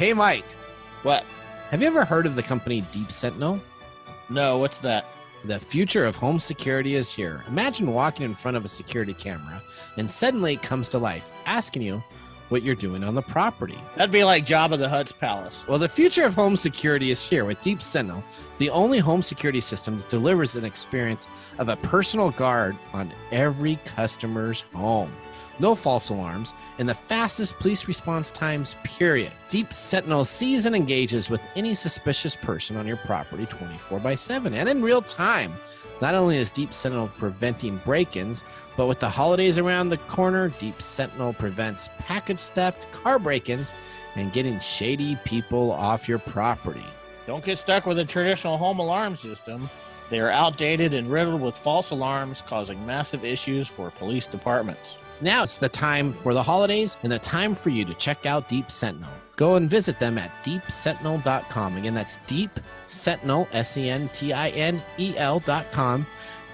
Hey, Mike. What? Have you ever heard of the company Deep Sentinel? No, what's that? The future of home security is here. Imagine walking in front of a security camera and suddenly it comes to life, asking you what you're doing on the property. That'd be like Jabba the Hutt's palace. Well, the future of home security is here with Deep Sentinel, the only home security system that delivers an experience of a personal guard on every customer's home. No false alarms, and the fastest police response times, period. Deep Sentinel sees and engages with any suspicious person on your property 24/7 and in real time. Not only is Deep Sentinel preventing break-ins, but with the holidays around the corner, Deep Sentinel prevents package theft, car break-ins, and getting shady people off your property. Don't get stuck with a traditional home alarm system. They are outdated and riddled with false alarms, causing massive issues for police departments. Now it's the time for the holidays and the time for you to check out Deep Sentinel. Go and visit them at deepsentinel.com. Again, that's Deep Sentinel, SENTINEL.com,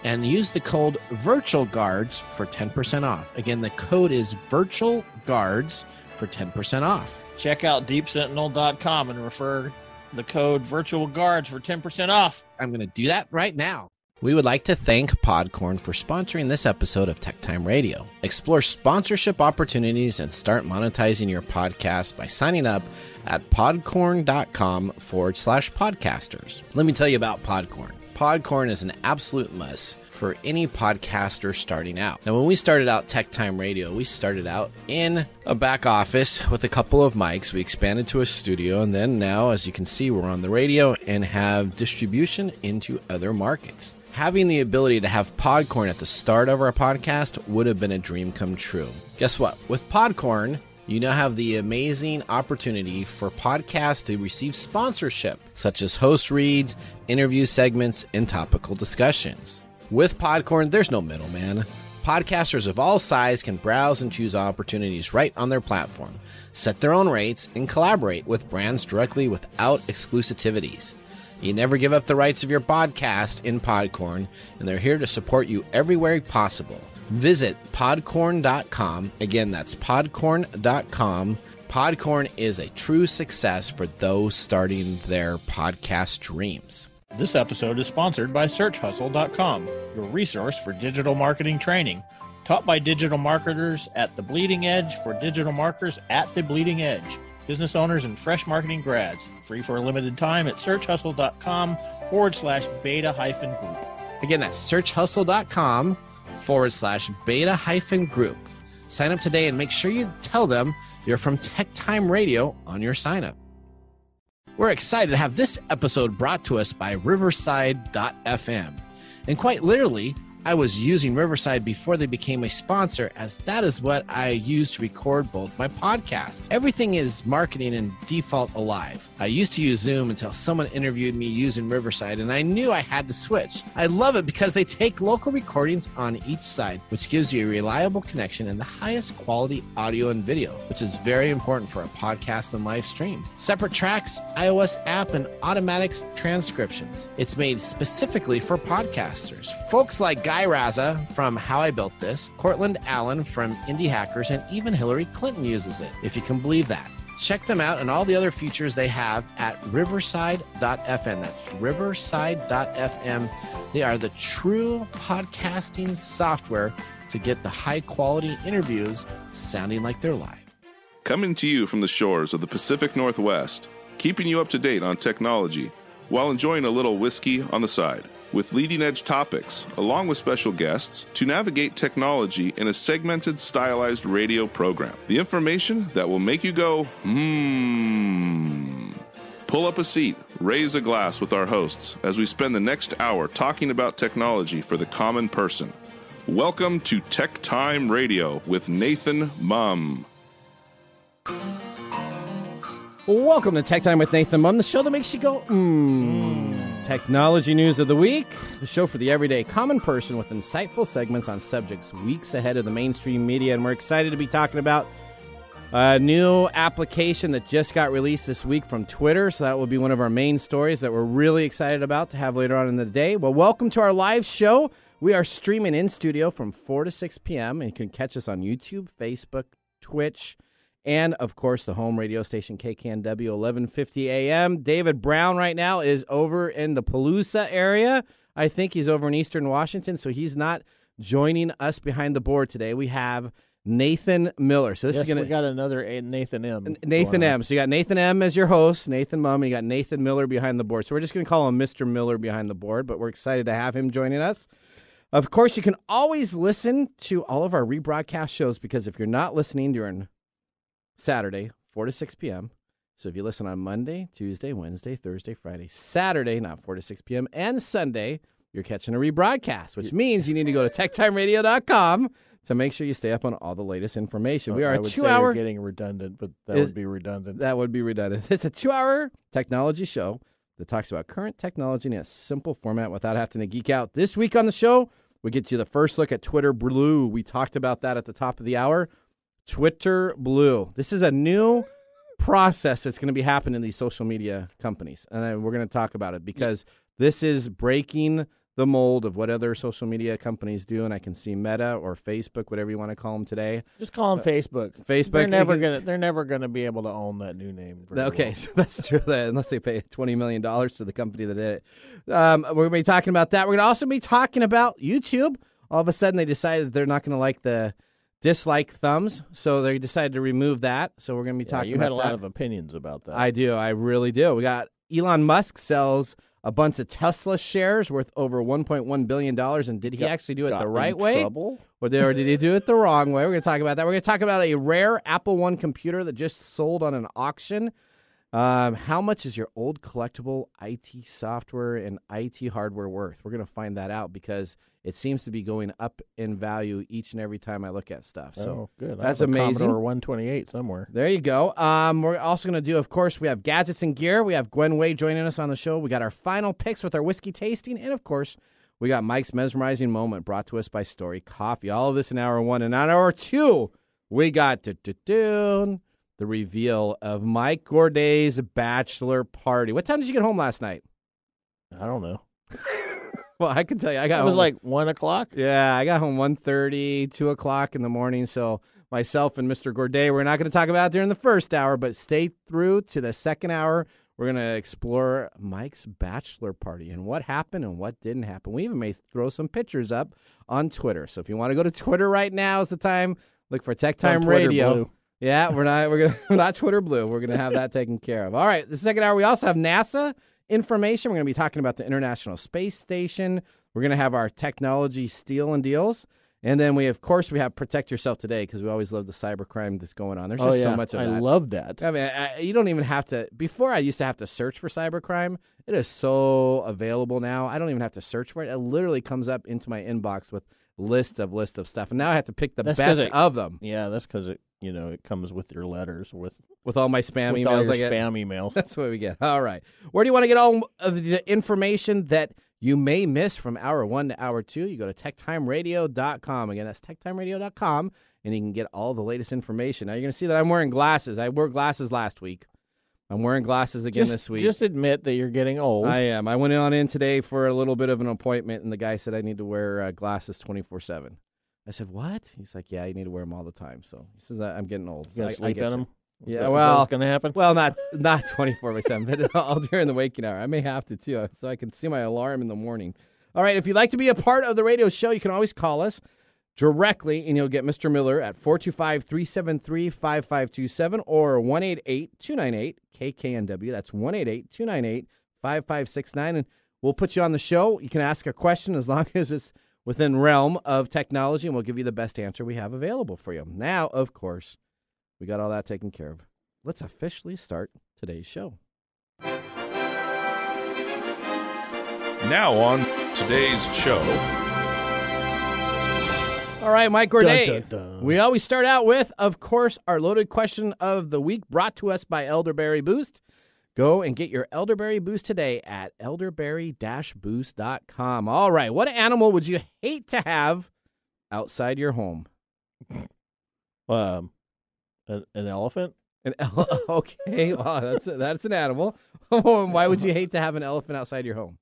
and use the code Virtual Guards for 10% off. Again, the code is Virtual Guards for 10% off. Check out deepsentinel.com and refer the code Virtual Guards for 10% off. I'm going to do that right now. We would like to thank Podcorn for sponsoring this episode of TechTime Radio. Explore sponsorship opportunities and start monetizing your podcast by signing up at podcorn.com/podcasters. Let me tell you about Podcorn. Podcorn is an absolute must for any podcaster starting out. Now, when we started out TechTime Radio, we started out in a back office with a couple of mics. We expanded to a studio, and then now, as you can see, we're on the radio and have distribution into other markets. Having the ability to have Podcorn at the start of our podcast would have been a dream come true. Guess what? With Podcorn, you now have the amazing opportunity for podcasts to receive sponsorship, such as host reads, interview segments, and topical discussions. With Podcorn, there's no middleman. Podcasters of all sizes can browse and choose opportunities right on their platform, set their own rates, and collaborate with brands directly without exclusivities. You never give up the rights of your podcast in Podcorn, and they're here to support you everywhere possible. Visit podcorn.com. Again, that's podcorn.com. Podcorn is a true success for those starting their podcast dreams. This episode is sponsored by SearchHustle.com, your resource for digital marketing training. Taught by digital marketers at the Bleeding Edge for digital marketers at the Bleeding Edge. Business owners and fresh marketing grads. Free for a limited time at searchhustle.com/beta-group. Again, that's searchhustle.com/beta-group. Sign up today and make sure you tell them you're from TechTime Radio on your sign up. We're excited to have this episode brought to us by Riverside.fm. And quite literally, I was using Riverside before they became a sponsor, as that is what I use to record both my podcasts. Everything is marketing and default alive. I used to use Zoom until someone interviewed me using Riverside, and I knew I had to switch. I love it because they take local recordings on each side, which gives you a reliable connection and the highest quality audio and video, which is very important for a podcast and live stream. Separate tracks, iOS app, and automatic transcriptions. It's made specifically for podcasters. Folks like Guy Raza from How I Built This, Cortland Allen from Indie Hackers, and even Hillary Clinton uses it, if you can believe that. Check them out and all the other features they have at riverside.fm. That's riverside.fm. They are the true podcasting software to get the high-quality interviews sounding like they're live. Coming to you from the shores of the Pacific Northwest, keeping you up to date on technology while enjoying a little whiskey on the side, with leading-edge topics, along with special guests, to navigate technology in a segmented, stylized radio program. The information that will make you go, Pull up a seat, raise a glass with our hosts as we spend the next hour talking about technology for the common person. Welcome to TechTime Radio with Nathan Mumm. Welcome to Tech Time with Nathan Mumm, the show that makes you go, Technology news of the week, the show for the everyday common person with insightful segments on subjects weeks ahead of the mainstream media. And we're excited to be talking about a new application that just got released this week from Twitter. So that will be one of our main stories that we're really excited about to have later on in the day. Well, welcome to our live show. We are streaming in studio from 4 to 6 p.m. and you can catch us on YouTube, Facebook, Twitch, and, of course, the home radio station KKNW 1150 AM. David Brown right now is over in the Palooza area. I think he's over in Eastern Washington, so he's not joining us behind the board today. We have Nathan Miller. So this is going to we got another Nathan M. Nathan M. So you got Nathan M as your host, Nathan Mumm. You got Nathan Miller behind the board. So we're just going to call him Mr. Miller behind the board, but we're excited to have him joining us. Of course, you can always listen to all of our rebroadcast shows, because if you're not listening during Saturday, 4 to 6 p.m., so if you listen on Monday, Tuesday, Wednesday, Thursday, Friday, Saturday, not 4 to 6 p.m., and Sunday, you're catching a rebroadcast, which means you need to go to TechTimeRadio.com to make sure you stay up on all the latest information. We are a 2-hour... getting redundant, but that would be redundant. That would be redundant. It's a 2-hour technology show that talks about current technology in a simple format without having to geek out. This week on the show, we get you the first look at Twitter Blue. We talked about that at the top of the hour. Twitter Blue. This is a new process that's going to be happening in these social media companies, and then we're going to talk about it because this is breaking the mold of what other social media companies do, and I can see Meta or Facebook, whatever you want to call them today. Just call them Facebook. Facebook. They're never gonna be able to own that new name. Okay, so that's true. Unless they pay $20 million to the company that did it. We're going to be talking about that. We're going to also be talking about YouTube. All of a sudden, they decided they're not going to like the dislike thumbs, so they decided to remove that. So we're going to be talking about that. You had a lot of opinions about that. I do. I really do. We got Elon Musk sells a bunch of Tesla shares worth over $1.1 billion, and did he actually do it the right way? Or did he do it the wrong way? We're going to talk about that. We're going to talk about a rare Apple-1 computer that just sold on an auction. How much is your old collectible IT software and IT hardware worth? We're going to find that out because it seems to be going up in value each and every time I look at stuff. So good. That's amazing. Commodore 128 somewhere. There you go. We're also going to do, of course, we have gadgets and gear. We have Gwen joining us on the show. We got our final picks with our whiskey tasting, and of course, we got Mike's mesmerizing moment brought to us by StoriCoffee. All of this in hour 1, and on hour 2, we got the reveal of Mike Gorday's bachelor party. What time did you get home last night? I don't know. Well, I can tell you, I got home. It was like 1 o'clock? Yeah, I got home 1:30, 2 o'clock in the morning. So myself and Mr. Gorday, we're not going to talk about it during the first hour, but stay through to the second hour. We're going to explore Mike's bachelor party and what happened and what didn't happen. We even may throw some pictures up on Twitter. So if you want to go to Twitter right now is the time. Look for TechTime Radio. Blue. Yeah, we're not Twitter Blue. We're gonna have that taken care of. All right, the second hour we also have NASA information. We're gonna be talking about the International Space Station. We're gonna have our technology steal and deals, and then we have Protect Yourself Today because we always love the cybercrime that's going on. There's just so much of that. I love that. I mean, you don't even have to. Before I used to have to search for cybercrime. It is so available now. I don't even have to search for it. It literally comes up into my inbox with list of stuff, and now I have to pick the best of them. Yeah, that's because it comes with your letters with all my spam emails. All your spam emails. That's what we get. All right, where do you want to get all of the information that you may miss from hour 1 to hour 2? You go to TechTimeRadio.com. Again, that's TechTimeRadio.com, and you can get all the latest information. Now you're going to see that I'm wearing glasses. I wore glasses last week. I'm wearing glasses again this week. Just admit that you're getting old. I am. I went in today for a little bit of an appointment, and the guy said I need to wear glasses 24/7. I said, what? He's like, yeah, you need to wear them all the time. So he says, I'm getting old. You sleep in them? Yeah, well, what's going to happen? Well, not 24/7, but all during the waking hour. I may have to, too, so I can see my alarm in the morning. All right, if you'd like to be a part of the radio show, you can always call us directly, and you'll get Mr. Miller at 425-373-5527 or 188-298-KKNW. That's 188-298-5569, and we'll put you on the show. You can ask a question as long as it's within realm of technology, and we'll give you the best answer we have available for you. Now, of course, we got all that taken care of. Let's officially start today's show. Now on today's show. All right, Mike Gorday. Dun, dun, dun. We always start out with, of course, our loaded question of the week brought to us by Elderberry Boost. Go and get your Elderberry Boost today at elderberry-boost.com. All right, what animal would you hate to have outside your home? An elephant? Okay, well, that's an animal. Why would you hate to have an elephant outside your home?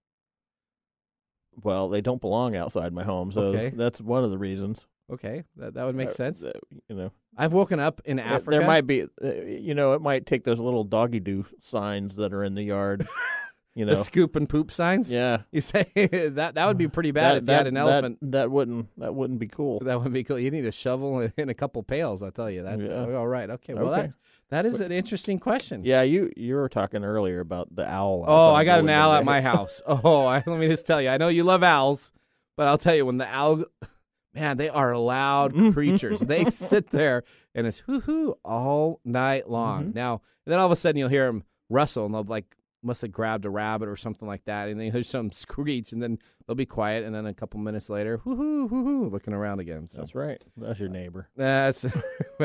Well, they don't belong outside my home, so that's one of the reasons. Okay, that would make sense. You know, I've woken up in Africa. There might be, it might take those little doggy do signs that are in the yard. The scoop and poop signs. Yeah, you say that would be pretty bad if you had an elephant. That wouldn't be cool. That would be cool. You need a shovel and a couple pails. I'll tell you that. Yeah. All right. Okay. Well, that is an interesting question. Yeah, you were talking earlier about the owl. Oh, I got an owl at my house. Let me just tell you. I know you love owls, but I'll tell you, when the owl, man, they are loud creatures. They sit there and it's hoo-hoo all night long. Now, then all of a sudden you'll hear them rustle and they'll must have grabbed a rabbit or something like that, and then hear some screech, and then they'll be quiet, and then a couple minutes later, whoo-hoo, looking around again. So. That's right. That's your neighbor. Well,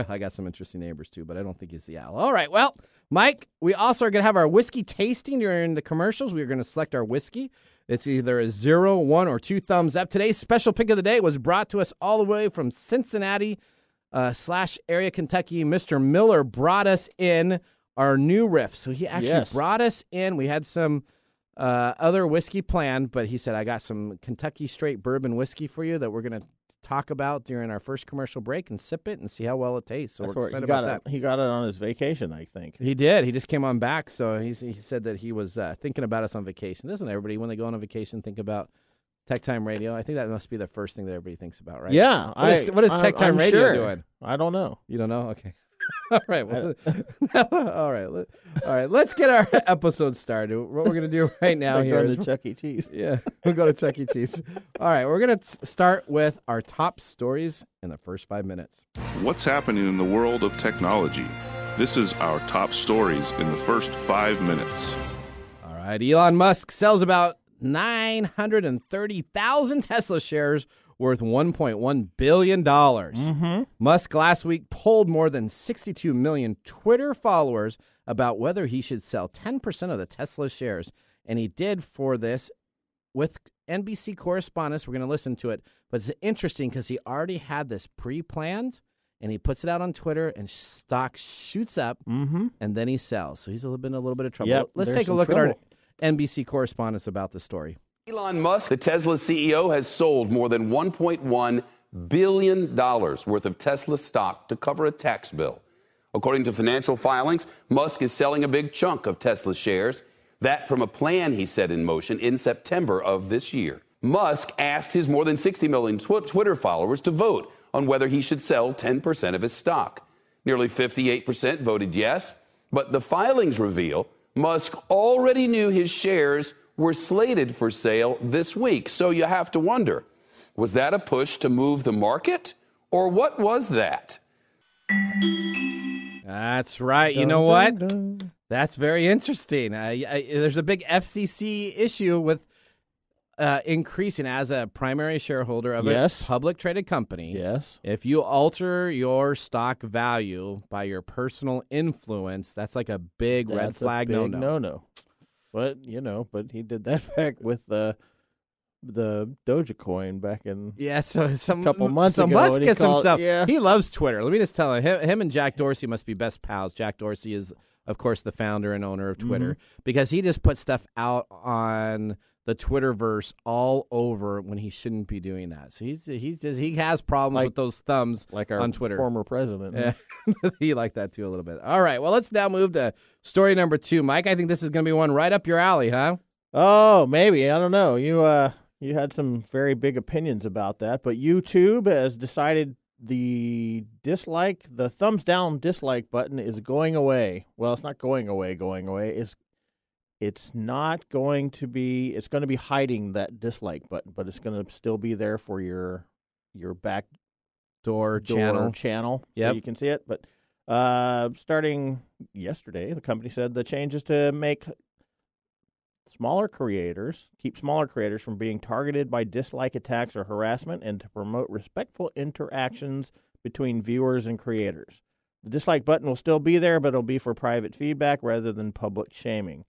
I got some interesting neighbors, too, but I don't think he's the owl. All right, well, Mike, we also are going to have our whiskey tasting during the commercials. We are going to select our whiskey. It's either a 0, 1, or 2 thumbs up. Today's special pick of the day was brought to us all the way from Cincinnati / area Kentucky. Mr. Miller brought us in our new Riff. So he actually brought us in. We had some other whiskey planned, but he said, I got some Kentucky straight bourbon whiskey for you that we're going to talk about during our first commercial break and sip it and see how well it tastes. So we're excited about that. He got it on his vacation, I think. He did. He just came on back. So he said that he was thinking about us on vacation. Doesn't everybody, when they go on a vacation, think about TechTime Radio? I think that must be the first thing that everybody thinks about, right? Yeah. What is TechTime Radio doing? I don't know. You don't know? Okay. All right. Well, all right. Let's get our episode started. What we're going to do right now here is Chuck E. Cheese. Yeah, we'll go to Chuck E. Cheese. All right. We're going to start with our top stories in the first 5 minutes. What's happening in the world of technology? This is our top stories in the first 5 minutes. All right. Elon Musk sells about 930,000 Tesla shares worth $1.1 billion. Musk last week polled more than 62 million Twitter followers about whether he should sell 10% of the Tesla shares. And he did for this with NBC correspondents. We're going to listen to it. But it's interesting because he already had this pre-planned, and he puts it out on Twitter, and stock shoots up, and then he sells. So he's been in a little bit of trouble. Yep, let's take a look at our NBC correspondents about the story. Elon Musk, the Tesla CEO, has sold more than $1.1 billion worth of Tesla stock to cover a tax bill. According to financial filings, Musk is selling a big chunk of Tesla shares. That from a plan he set in motion in September of this year. Musk asked his more than 60 million Twitter followers to vote on whether he should sell 10% of his stock. Nearly 58% voted yes, but the filings reveal Musk already knew his shares were slated for sale this week. So you have to wonder, was that a push to move the market, or what was that? That's right. You know what? That's very interesting. There's a big FCC issue with increasing as a primary shareholder of a public traded company. Yes. If you alter your stock value by your personal influence, that's like a big red flag no-no. But, but he did that back with the Dogecoin back in so a couple months ago. Musk gets himself. Yeah. He loves Twitter. Let me just tell him and Jack Dorsey must be best pals. Jack Dorsey is, of course, the founder and owner of Twitter because he just puts stuff out on the Twitterverse all over when he shouldn't be doing that. So he has problems with those thumbs on Twitter. Former president. Yeah. He liked that too a little bit. All right. Well, let's now move to story number 2. Mike, I think this is going to be one right up your alley, huh? Oh, maybe. I don't know. You had some very big opinions about that, but YouTube has decided the thumbs down dislike button is going away. Well, it's not going away. It's not going to be. It's going to be hiding that dislike button, but it's going to still be there for your back door channel. Yep. So you can see it. But starting yesterday, the company said the changes to make keep smaller creators from being targeted by dislike attacks or harassment, and to promote respectful interactions between viewers and creators. The dislike button will still be there, but it'll be for private feedback rather than public shaming.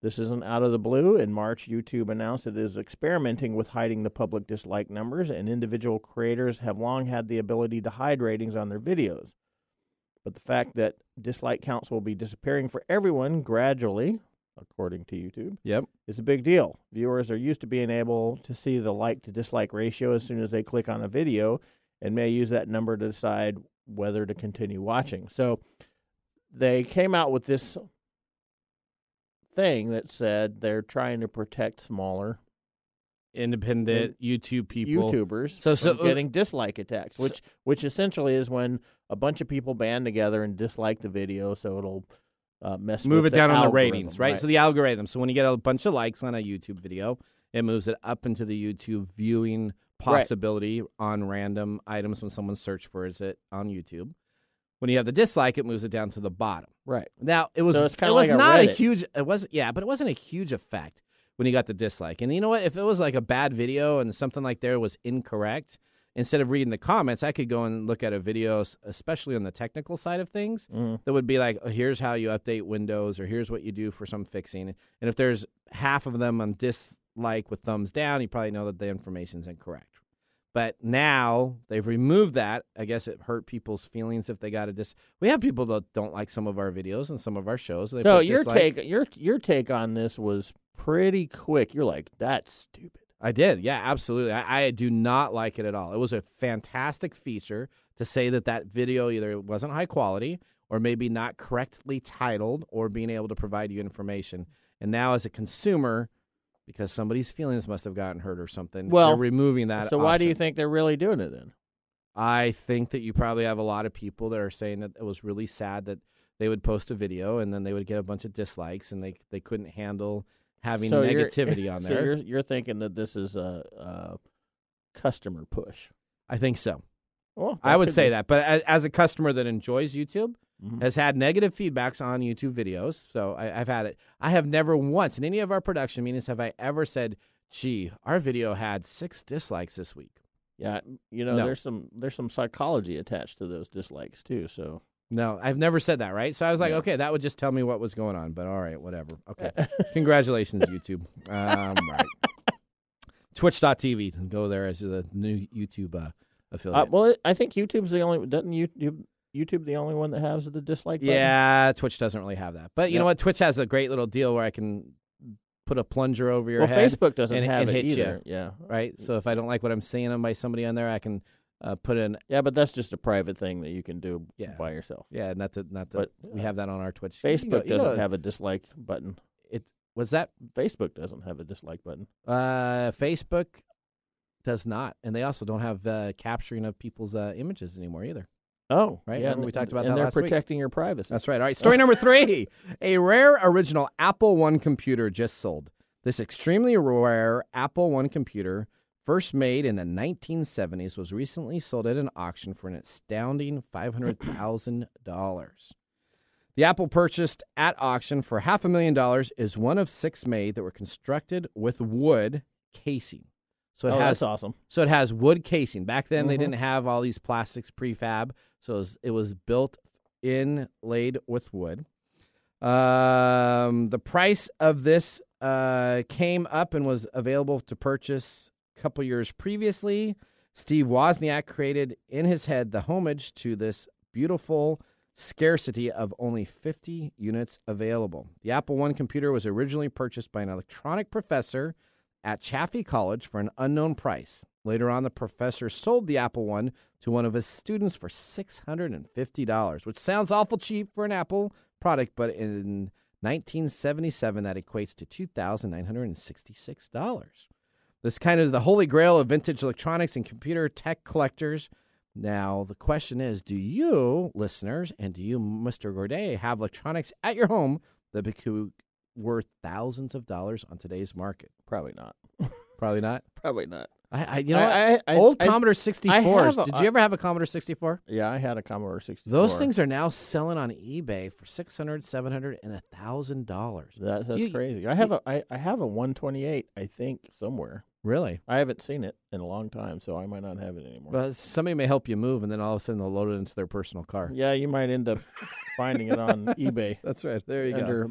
This isn't out of the blue. In March, YouTube announced it is experimenting with hiding the public dislike numbers, and individual creators have long had the ability to hide ratings on their videos. But the fact that dislike counts will be disappearing for everyone gradually, according to YouTube, is a big deal. Viewers are used to being able to see the like to dislike ratio as soon as they click on a video, and may use that number to decide whether to continue watching. So they came out with this thing that said they're trying to protect smaller independent YouTube people, YouTubers from getting dislike attacks, which essentially is when a bunch of people band together and dislike the video, so it'll move it down on the ratings, right? So the algorithm. So when you get a bunch of likes on a YouTube video, it moves it up into the YouTube viewing possibility on random items when someone search for it on YouTube. When you have the dislike, it moves it down to the bottom. Right. Now it was but it wasn't a huge effect when you got the dislike. And you know what? If it was like a bad video and something like there was incorrect, instead of reading the comments, I could go and look at a video, especially on the technical side of things, that would be like, oh, here's how you update Windows, or here's what you do for some fixing. And if there's half of them on dislike with thumbs down, you probably know that the information's incorrect. But now they've removed that. I guess it hurt people's feelings if they got a We have people that don't like some of our videos and some of our shows. So your take on this was pretty quick. You're like, that's stupid. I did. Yeah, absolutely. I do not like it at all. It was a fantastic feature to say that video either wasn't high quality or maybe not correctly titled or being able to provide you information. And now as a consumer, because somebody's feelings must have gotten hurt or something, they're removing that So why do you think they're really doing it then? I think that you probably have a lot of people that are saying that it was really sad that they would post a video and then they would get a bunch of dislikes and they couldn't handle having negativity on there. So you're thinking that this is a customer push. I think so. Well, I would say that. But as a customer that enjoys YouTube, has had negative feedbacks on YouTube videos, so I've had it. I have never once in any of our production meetings have I ever said, gee, our video had 6 dislikes this week. Yeah, there's some psychology attached to those dislikes too, so. No, I've never said that, right? So I was like, okay, that would just tell me what was going on, but all right, whatever. Okay. Congratulations, YouTube. Right. Twitch.tv. Go there as the new YouTube affiliate. Well, I think YouTube's the only, doesn't YouTube the only one that has the dislike button? Yeah, Twitch doesn't really have that. But you know what? Twitch has a great little deal where I can put a plunger over your head. Well, Facebook doesn't have it hit either. You, yeah. Right? So if I don't like what I'm seeing by somebody on there, I can put in. Yeah, but that's just a private thing that you can do by yourself. Yeah, but we have that on our Twitch. Facebook doesn't have a dislike button. What's that? Facebook doesn't have a dislike button. Facebook does not. And they also don't have capturing of people's images anymore either. Oh, right. Yeah, we talked about that last week. And they're protecting your privacy. That's right. All right. Story number 3. A rare original Apple-1 computer just sold. This extremely rare Apple-1 computer, first made in the 1970s, was recently sold at an auction for an astounding $500,000. The Apple purchased at auction for $500,000 is one of 6 made that were constructed with wood casing. So that's awesome. So it has wood casing. Back then, they didn't have all these plastics prefab, so it was built inlaid with wood. The price of this came up and was available to purchase a couple years previously. Steve Wozniak created in his head the homage to this beautiful scarcity of only 50 units available. The Apple-1 computer was originally purchased by an electronic professor at Chaffey College for an unknown price. Later on, the professor sold the Apple-1 to one of his students for $650, which sounds awful cheap for an Apple product, but in 1977, that equates to $2,966. This kind of the holy grail of vintage electronics and computer tech collectors. Now, the question is, do you, listeners, and do you, Mr. Gourdet, have electronics at your home that could worth thousands of dollars on today's market? Probably not. Probably not? Probably not. Old Commodore 64s. Did you ever have a Commodore 64? Yeah, I had a Commodore 64. Those things are now selling on eBay for $600, $700, and $1,000. That's crazy. I have a 128, I think, somewhere. Really? I haven't seen it in a long time, so I might not have it anymore. Well, somebody may help you move, and then all of a sudden they'll load it into their personal car. Yeah, you might end up finding it on eBay. That's right. There you under go.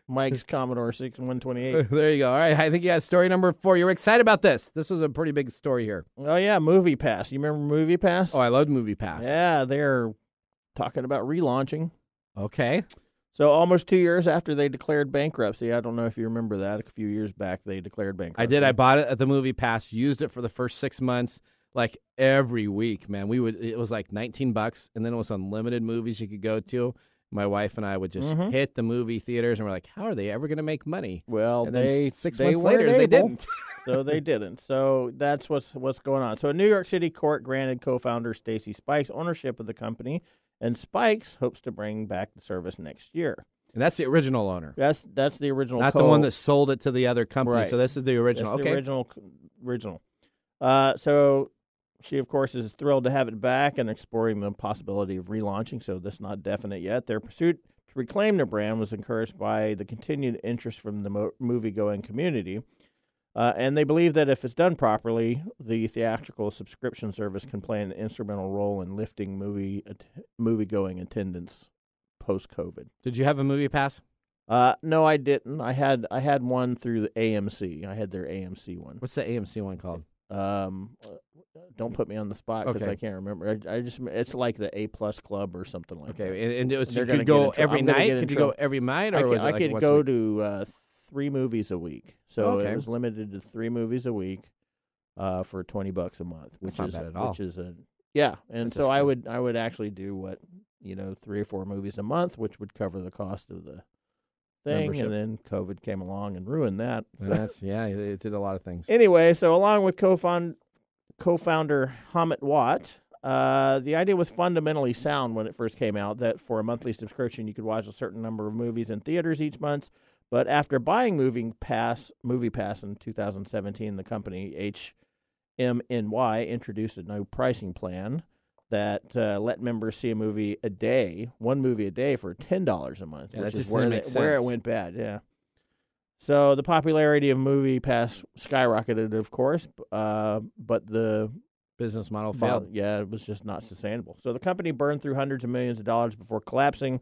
Mike's Commodore 128. There you go. All right. I think you got story number 4. You were excited about this. This was a pretty big story here. Oh, yeah. Movie Pass. You remember Movie Pass? Oh, I loved Movie Pass. Yeah, they're talking about relaunching. Okay. So almost 2 years after they declared bankruptcy, I don't know if you remember that. A few years back, they declared bankruptcy. I did. I bought it at the Movie Pass, used it for the first 6 months, like every week, man. It was like $19, and then it was unlimited movies you could go to. My wife and I would just hit the movie theaters, and we're like, how are they ever going to make money? Well, and then 6 months weren't later, they able. didn't. So they didn't. So that's what's going on. So a New York City court granted co-founder Stacy Spikes ownership of the company, and Spikes hopes to bring back the service next year. And that's the original owner. That's the original. Not the one that sold it to the other company. Right. So this is the original. That's okay. the original. So she, of course, is thrilled to have it back and exploring the possibility of relaunching. So that's not definite yet. Their pursuit to reclaim the brand was encouraged by the continued interest from the movie-going community. And they believe that if it's done properly, the theatrical subscription service can play an instrumental role in lifting movie-going attendance post-COVID. Did you have a movie pass? No, I didn't. I had one through the AMC. I had their AMC one. What's the AMC one called? Don't put me on the spot because Okay. I can't remember. It's like the A+ Club or something like that. Okay, and you They're could gonna go get in every I'm gonna night? get in Could you go trouble. every night? Or was it I like could once a go week? to 3 movies a week. So Okay. it was limited to 3 movies a week for $20 a month. Which That's not is, bad at all. Which is yeah. And That's so a I steal. would actually do 3 or 4 movies a month, which would cover the cost of the thing. Membership. And then COVID came along and ruined that. And it did a lot of things. Anyway, so along with co-founder Hummmm Watt, the idea was fundamentally sound when it first came out, that for a monthly subscription you could watch a certain number of movies in theaters each month. But after buying Movie Pass in 2017, the company HMNY introduced a new pricing plan that let members see one movie a day for $10 a month, Yeah, which that is just where didn't it make sense. went bad. Yeah. So the popularity of Movie Pass skyrocketed, of course, but the Business model failed. it was just not sustainable. So the company burned through hundreds of millions of dollars before collapsing.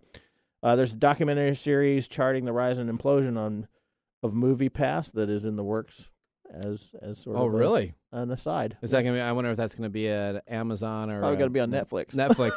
There's a documentary series charting the rise and implosion of Movie Pass that is in the works as sort of really? an aside. Is that gonna be? I wonder if that's gonna be at Amazon or Probably going to be on Netflix. Netflix.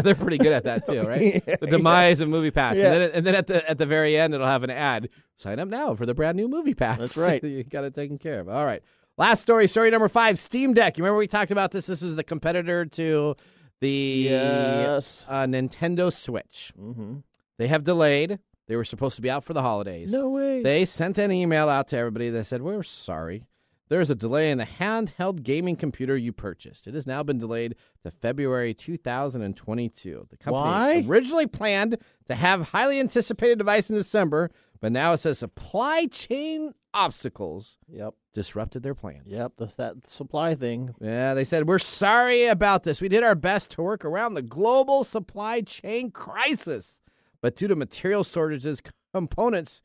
They're pretty good at that too, right? Yeah, The demise of Movie Pass, Yeah. and then at the very end, it'll have an ad. Sign up now for the brand new Movie Pass. That's right. You got it taken care of. All right. Last story number 5. Steam Deck. You remember we talked about this? This is the competitor to the Yes. Nintendo Switch. Mm-hmm. They have delayed. They were supposed to be out for the holidays. No way. They sent an email out to everybody that said, we're sorry. There's a delay in the handheld gaming computer you purchased. It has now been delayed to February 2022. The company Why? originally planned to have highly anticipated device in December, but now it says supply chain obstacles Yep. disrupted their plans. Yep. That supply thing. Yeah, they said, we're sorry about this. We did our best to work around the global supply chain crisis, but due to material shortages, components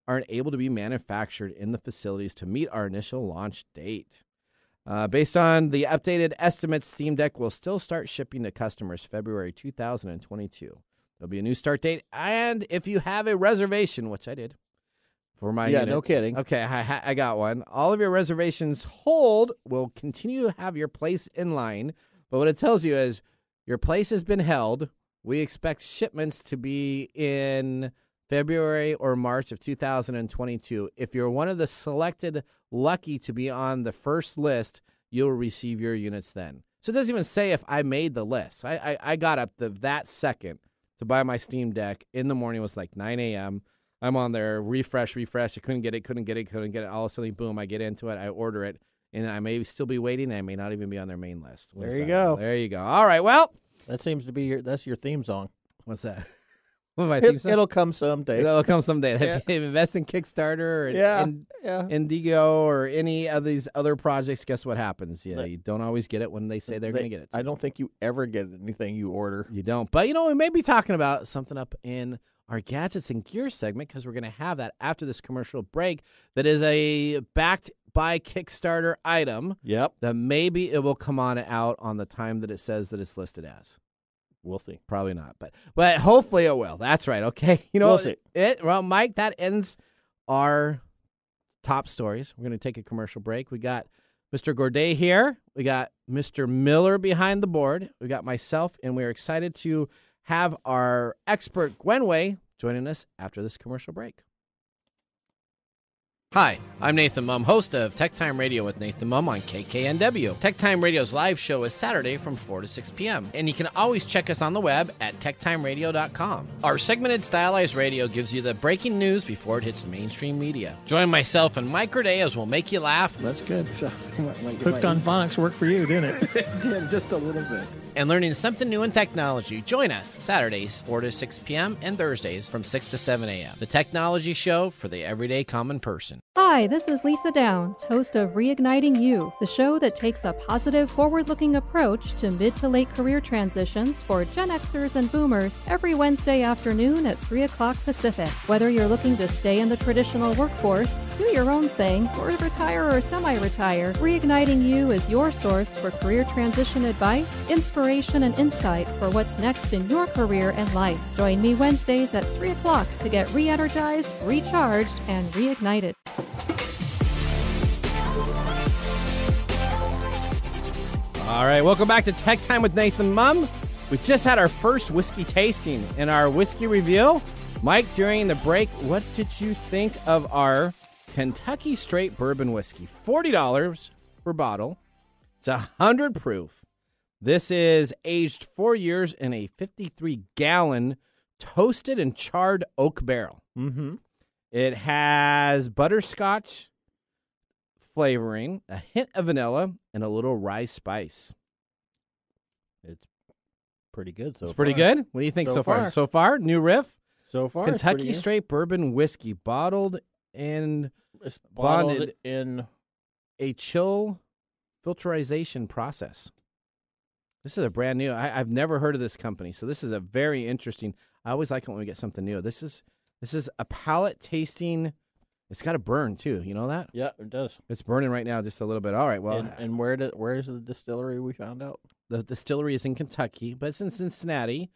aren't able to be manufactured in the facilities to meet our initial launch date. Based on the updated estimates, Steam Deck will still start shipping to customers February 2022. There'll be a new start date, and if you have a reservation, which I did, for my unit. No kidding. Okay, I got one. All of your reservations will continue to have your place in line, but what it tells you is your place has been held. We expect shipments to be in February or March of 2022. If you're one of the selected lucky to be on the first list, you'll receive your units then. So it doesn't even say if I made the list. I got up that second to buy my Steam Deck in the morning. It was like 9 a.m. I'm on there, refresh. I couldn't get it. All of a sudden, boom, I get into it. I order it, and I may still be waiting. I may not even be on their main list. There you go. There you go. All right, well. That seems to be that's your theme song. What's that? What my theme song? It'll come someday. It'll come someday. Yeah. Invest in Kickstarter or Yeah. Indigo or any of these other projects. Guess what happens? Yeah, you don't always get it when they say they're going to get it. I don't think you ever get anything you order. You don't. But, we may be talking about something up in our gadgets and gear segment because we're going to have that after this commercial break that is a backed by Kickstarter item. Yep. That maybe it will come out on the time that it says that it's listed as. We'll see. Probably not, but hopefully it will. That's right. Okay. We'll see. Well, Mike, that ends our top stories. We're going to take a commercial break. We got Mr. Gourdet here. We got Mr. Miller behind the board. We got myself, and we're excited to have our expert Gwen joining us after this commercial break. Hi, I'm Nathan Mumm, host of TechTime Radio with Nathan Mumm on KKNW. TechTime Radio's live show is Saturday from 4 to 6 p.m., and you can always check us on the web at techtimeradio.com. Our segmented stylized radio gives you the breaking news before it hits mainstream media. Join myself and Mike Corday as we'll make you laugh. That's good. So, Hooked on Phonics worked for you, didn't it? It did, just a little bit. And learning something new in technology. Join us Saturdays, 4 to 6 p.m., and Thursdays from 6 to 7 a.m. The Technology Show for the everyday common person. Hi, this is Lisa Downs, host of Reigniting You, the show that takes a positive, forward-looking approach to mid to late career transitions for Gen Xers and Boomers every Wednesday afternoon at 3 o'clock Pacific. Whether you're looking to stay in the traditional workforce, do your own thing, or retire or semi-retire, Reigniting You is your source for career transition advice, inspiration, and insight for what's next in your career and life. Join me Wednesdays at 3 o'clock to get re-energized, recharged, and reignited. All right, welcome back to Tech Time with Nathan Mumm. We just had our first whiskey tasting in our whiskey review. Mike, during the break, what did you think of our Kentucky Straight Bourbon Whiskey? $40 per bottle. It's 100 proof. This is aged 4 years in a 53-gallon toasted and charred oak barrel. Mm-hmm. It has butterscotch flavoring, a hint of vanilla, and a little rye spice. It's pretty good so far. It's pretty good? What do you think so far? So far, new Riff? So far, Kentucky Straight Bourbon Whiskey, bottled in bonded in a chill filterization process. This is a brand new. I've never heard of this company, so this is a very interesting. I always like it when we get something new. This is a palate tasting. It's got a burn too. You know that? Yeah, it does. It's burning right now, just a little bit. All right. Well, and where is the distillery? We found out the distillery is in Kentucky, but it's in Cincinnati,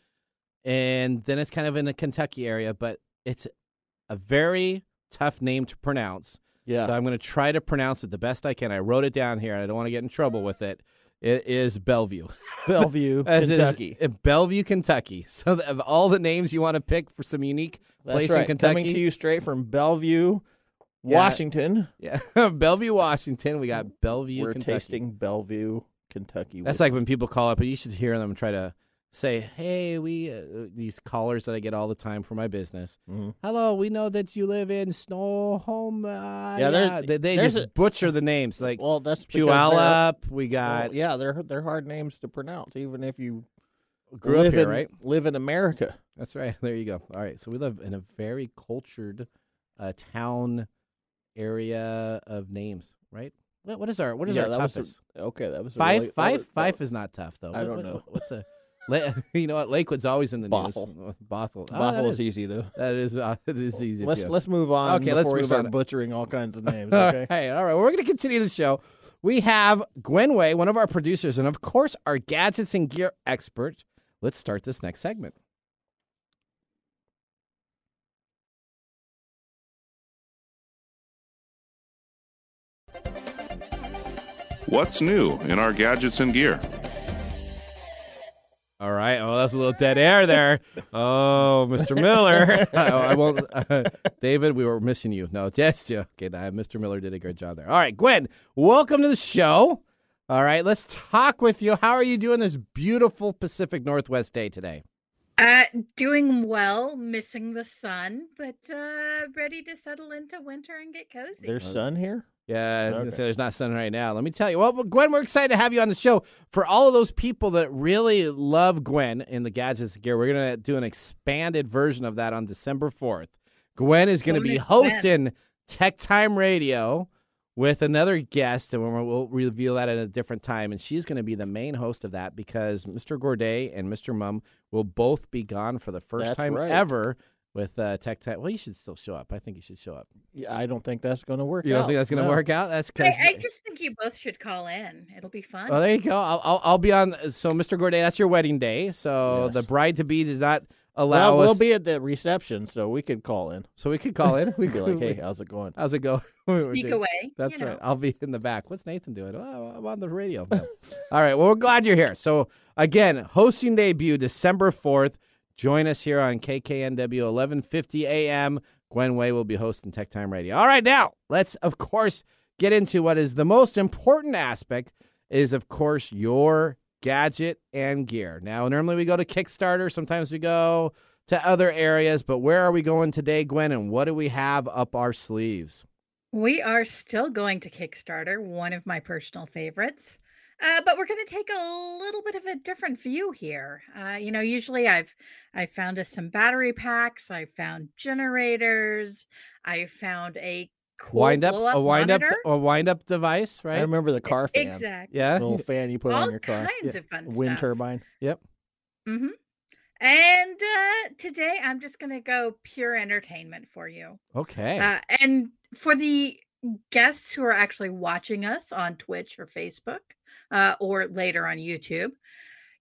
and then it's kind of in the Kentucky area. But it's a very tough name to pronounce. Yeah. So I'm going to try to pronounce it the best I can. I wrote it down here. I don't want to get in trouble with it. It is Bellevue. Bellevue, Kentucky. Bellevue, Kentucky. So of all the names you want to pick for some unique place in Kentucky. Coming to you straight from Bellevue, Washington. Yeah, Bellevue, Washington. We got Bellevue, Kentucky. We're tasting Bellevue, Kentucky. That's like when people call up, and you should hear them try to say, hey, we these callers that I get all the time for my business. Mm-hmm. Hello, we know that you live in Snohomish. They just butcher the names. Like, well, that's Puyallup. We got they're hard names to pronounce, even if you grew up here, right? Live in America. That's right. There you go. All right, so we live in a very cultured town area of names, right? What is our toughest? That was Fife is not tough though. I don't know. What's a you know what? Lakewood's always in the news. Bothell. Bothell is easy to. That is it is easy. Let's move on. Okay, before we start butchering all kinds of names. Okay. All right. We're going to continue the show. We have Gwen Way, one of our producers, and of course our gadgets and gear expert. Let's start this next segment. What's new in our gadgets and gear? All right. Oh, that's a little dead air there. Oh, Mr. Miller. I won't. David, we were missing you. No, yes, yeah. Okay, Mr. Miller did a great job there. All right, Gwen, welcome to the show. All right, let's talk with you. How are you doing this beautiful Pacific Northwest day today? Doing well, missing the sun, but ready to settle into winter and get cozy. There's sun here? Yeah, I was going to say there's not sun right now. Let me tell you. Well, Gwen, we're excited to have you on the show. For all of those people that really love Gwen in the gadgets and gear, we're going to do an expanded version of that on December 4th. Gwen is going to be hosting Tech Time Radio with another guest, and we'll reveal that at a different time. And she's going to be the main host of that because Mr. Gourdet and Mr. Mumm will both be gone for the first time ever with Tech Time. Well, you should still show up. I think you should show up. Yeah, I don't think that's going to work out. You don't think that's going to work out? That's because I just think you both should call in. It'll be fun. Well, there you go. I'll be on. So, Mr. Gourdet, that's your wedding day. So the bride-to-be does not allow us. We'll be at the reception, so we could call in. So we could call in. We'd be like, hey, how's it going? How's it going? Speak away. That's right. I'll be in the back. What's Nathan doing? Oh, I'm on the radio. No. All right. Well, we're glad you're here. So, again, hosting debut December 4th. Join us here on KKNW 1150 AM. Gwen Way will be hosting TechTime Radio. All right, now let's, of course, get into what is the most important aspect is, of course, your gadget and gear. Now, normally we go to Kickstarter. Sometimes we go to other areas. But where are we going today, Gwen, and what do we have up our sleeves? We are still going to Kickstarter, one of my personal favorites. But we're going to take a little bit of a different view here. Usually I've found us some battery packs. I've found generators. I found a cool a wind up device, right? I remember the car fan. Exactly. Yeah. Little fan you put All on your car. kinds of fun Wind stuff. turbine. Yep. Mm-hmm. And today I'm just going to go pure entertainment for you. Okay. And for the guests who are actually watching us on Twitch or Facebook, or later on YouTube,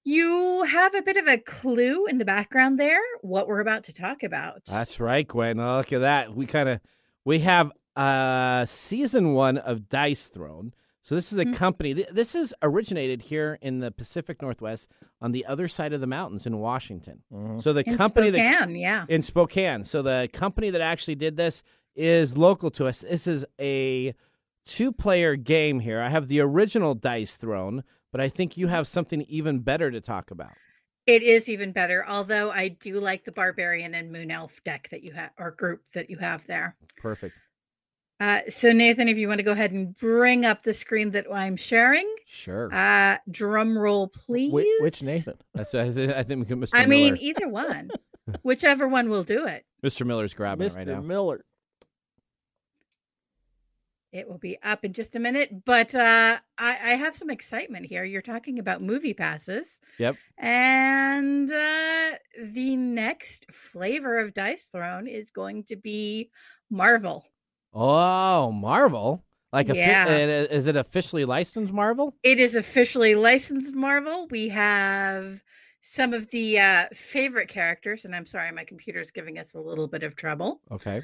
you have a bit of a clue in the background there what we're about to talk about. That's right, Gwen. Oh, look at that. We have season 1 of Dice Throne. So this is a company. This is originated here in the Pacific Northwest on the other side of the mountains in Washington. Mm-hmm. So the company in Spokane. So the company that actually did this is local to us. This is a 2-player game here. I have the original Dice Throne, but I think you have something even better to talk about. It is even better, although I do like the Barbarian and Moon Elf deck that you have, or group that you have there. Perfect. So Nathan, if you want to go ahead and bring up the screen that I'm sharing. Sure. Drum roll, please. Which Nathan? I think Mr. Miller. I mean, either one. Whichever one will do it. Mr. Miller's grabbing it right now. Mr. Miller. It will be up in just a minute, but I have some excitement here. You're talking about movie passes. Yep. And the next flavor of Dice Throne is going to be Marvel. Oh, Marvel? Yeah. Is it officially licensed Marvel? It is officially licensed Marvel. We have some of the favorite characters, and I'm sorry, my computer's giving us a little bit of trouble. Okay.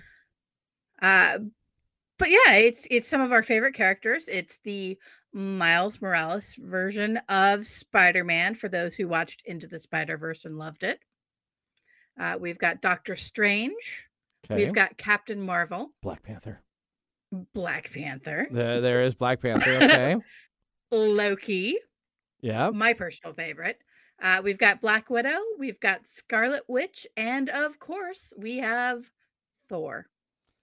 But yeah, it's some of our favorite characters. It's the Miles Morales version of Spider-Man for those who watched Into the Spider-Verse and loved it. We've got Doctor Strange. Okay. We've got Captain Marvel. Black Panther. There is Black Panther. Okay. Loki. Yeah. My personal favorite. We've got Black Widow. We've got Scarlet Witch. And of course, we have Thor.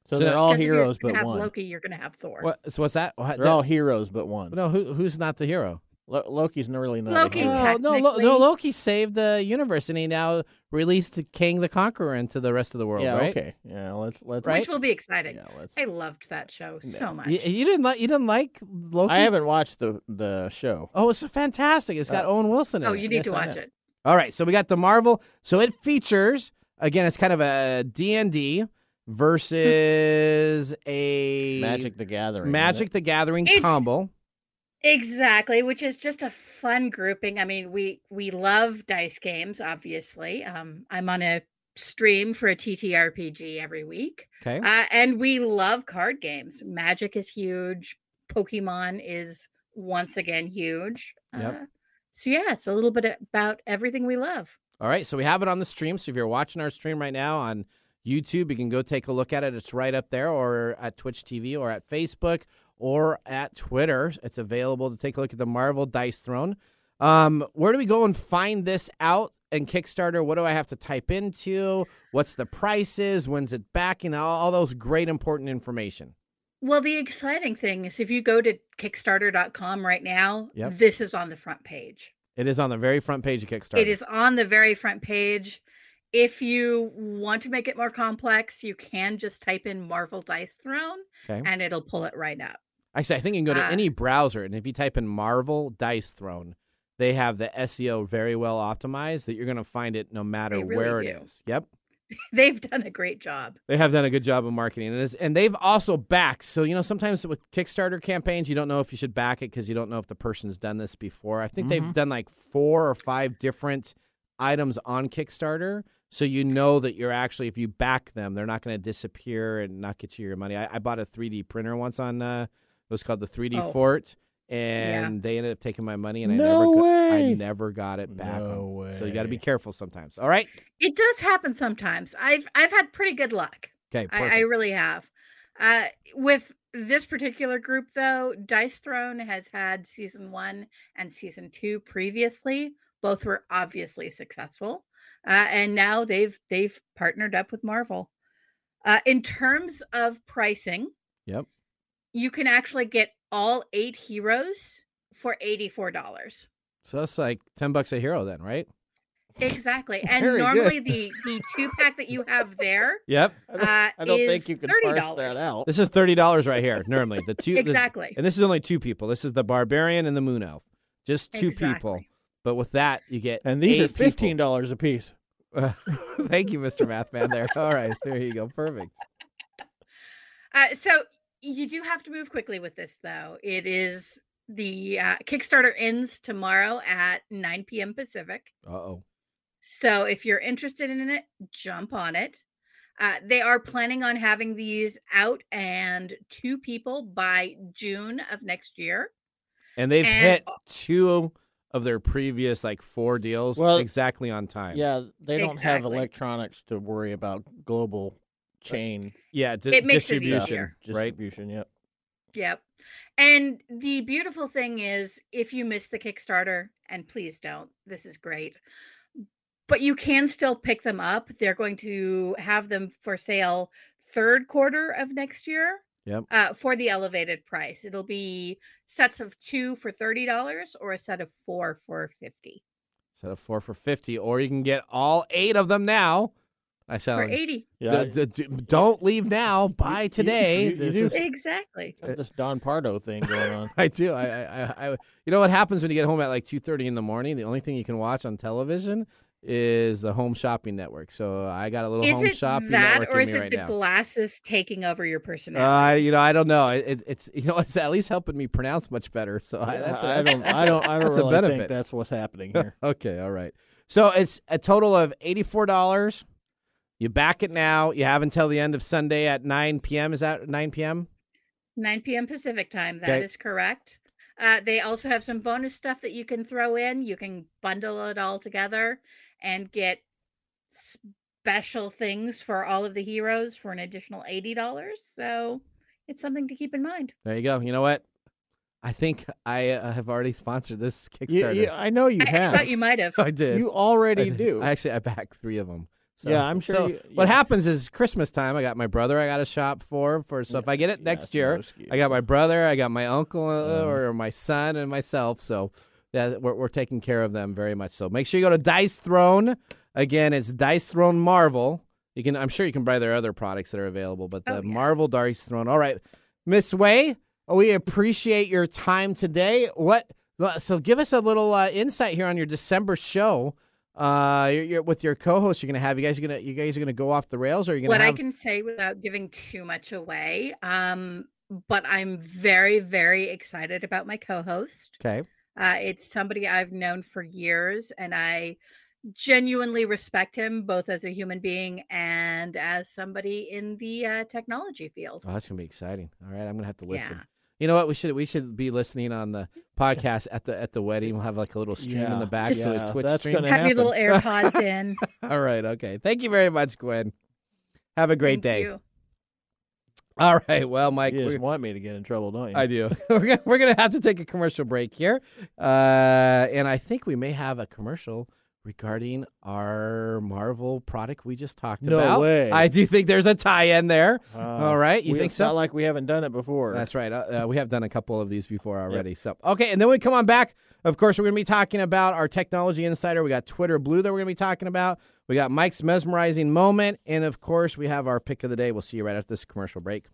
So they're all heroes but one. one. Loki, you're going to have Thor. What's that? They're all heroes but one. No, who's not the hero? Loki's really not Loki, a hero. No, Loki saved the universe, and he now released King the Conqueror into the rest of the world, yeah, right? Okay. Yeah, let's Which will be exciting. Yeah, I loved that show so much. You didn't like Loki? I haven't watched the show. Oh, it's fantastic. It's got Owen Wilson in it. You need to watch it. All right, so we got the Marvel. So it features, again, it's kind of a D&D versus a Magic the Gathering combo. Exactly, which is just a fun grouping. I mean, we love dice games, obviously. I'm on a stream for a TTRPG every week. Okay. And we love card games. Magic is huge. Pokemon is once again huge. Yep. So yeah, it's a little bit about everything we love. All right, so we have it on the stream. So if you're watching our stream right now on YouTube, you can go take a look at it. It's right up there, or at Twitch TV, or at Facebook, or at Twitter. It's available to take a look at the Marvel Dice Throne. Where do we go and find this out in Kickstarter? What do I have to type into? What's the prices? When's it back? All those great important information. Well, the exciting thing is if you go to Kickstarter.com right now, This is on the front page. It is on the very front page of Kickstarter. It is on the very front page. If you want to make it more complex, you can just type in Marvel Dice Throne, and it'll pull it right up. Actually, I think you can go to any browser, and if you type in Marvel Dice Throne, they have the SEO very well optimized that you're going to find it no matter where it is. Yep. They've done a great job. They have done a good job of marketing. And they've also backed. So, sometimes with Kickstarter campaigns, you don't know if you should back it because you don't know if the person's done this before. I think they've done like 4 or 5 different items on Kickstarter. So you know that you're actually, if you back them, they're not going to disappear and not get you your money. I bought a 3D printer once on, it was called the 3D Fort, and they ended up taking my money, and I never got it back. No way. So you got to be careful sometimes. All right? It does happen sometimes. I've had pretty good luck. Okay, I really have. With this particular group, though, Dice Throne has had season 1 and season 2 previously. Both were obviously successful, and now they've partnered up with Marvel. In terms of pricing, Yep. you can actually get all 8 heroes for $84. So that's like $10 a hero then, right? Exactly. And Very normally good. the 2-pack that you have there Yep. I don't is think you can $30. parse that out. This is $30 right here, normally. The two Exactly. and this is only 2 people. This is the Barbarian and the Moon Elf. Just 2 Exactly. people. But with that, you get And these 8 are $15 a piece. Thank you, Mr. Mathman there. All right, there you go. Perfect. So you do have to move quickly with this, though. It is the Kickstarter ends tomorrow at 9 p.m. Pacific. Uh-oh. So if you're interested in it, jump on it. They are planning on having these out and 2 people by June of next year. And they've hit 2 of their previous 4 deals exactly on time. Yeah, they don't have Exactly. electronics to worry about global chain. Yeah, It makes it distribution, easier. right? Distribution, yep. Yep. And the beautiful thing is, if you miss the Kickstarter, and please don't, this is great, but you can still pick them up. They're going to have them for sale 3rd quarter of next year. Yep. For the elevated price. It'll be sets of 2 for $30 or a set of 4 for $50. Set of 4 for $50, or you can get all 8 of them now. I For sound $80. Yeah, don't leave now. Buy today. you This do. is Exactly. got this Don Pardo thing going on. I do. I you know what happens when you get home at 2:30 in the morning? The only thing you can watch on television is the Home Shopping Network. So I got a little Home Is it Shopping that, Network or in is me it right the now. glasses taking over your personality? I don't know. It's it's at least helping me pronounce much better. So I that's don't that's a really benefit. think that's what's happening here. Okay, all right. So it's a total of $84. You back it now. You have until the end of Sunday at 9 p.m. Is that 9 p.m.? 9 p.m. Pacific time. That is correct. They also have some bonus stuff that you can throw in. You can bundle it all together and get special things for all of the heroes for an additional $80. So it's something to keep in mind. There you go. You know what? I think I have already sponsored this Kickstarter. I know you I have. thought you might have. I did. You already I did. do. I backed 3 of them. So, Yeah, I'm sure So you- what yeah. happens is Christmas time. I got my brother. I got a shop for. So if I get it next it's no year, excuse, I got my so. brother. I got my uncle or my son and myself. So we're taking care of them very much. So make sure you go to Dice Throne. Again, it's Dice Throne Marvel. I'm sure you can buy their other products that are available, but the Marvel Dice Throne. All right, Miss Way, we appreciate your time today. So give us a little insight here on your December show. You're with your co-host. You're gonna have you guys are gonna go off the rails, or are you gonna? What I can say without giving too much away, but I'm very, very excited about my co-host. Okay. It's somebody I've known for years, and I genuinely respect him both as a human being and as somebody in the technology field. Oh, that's gonna be exciting. All right, I'm gonna have to listen. Yeah. You know what? We should be listening on the podcast at the wedding. We'll have a little stream in the back, Just- so the Twitch that's stream. gonna Have your happen. little AirPods in. All right, okay. Thank you very much, Gwen. Have a great Thank day. you. All right, well, Mike, You just want me to get in trouble, don't you? I do. We're gonna have to take a commercial break here, and I think we may have a commercial regarding our Marvel product we just talked No about. way. I do think there's a tie-in there. All right, you think It's so? not like we haven't done it before. That's right. We have done a couple of these before already. So okay, and then we come on back. Of course, we're going to be talking about our technology insider. We got Twitter Blue that we're going to be talking about. We got Mike's mesmerizing moment, and of course, we have our pick of the day. We'll see you right after this commercial break.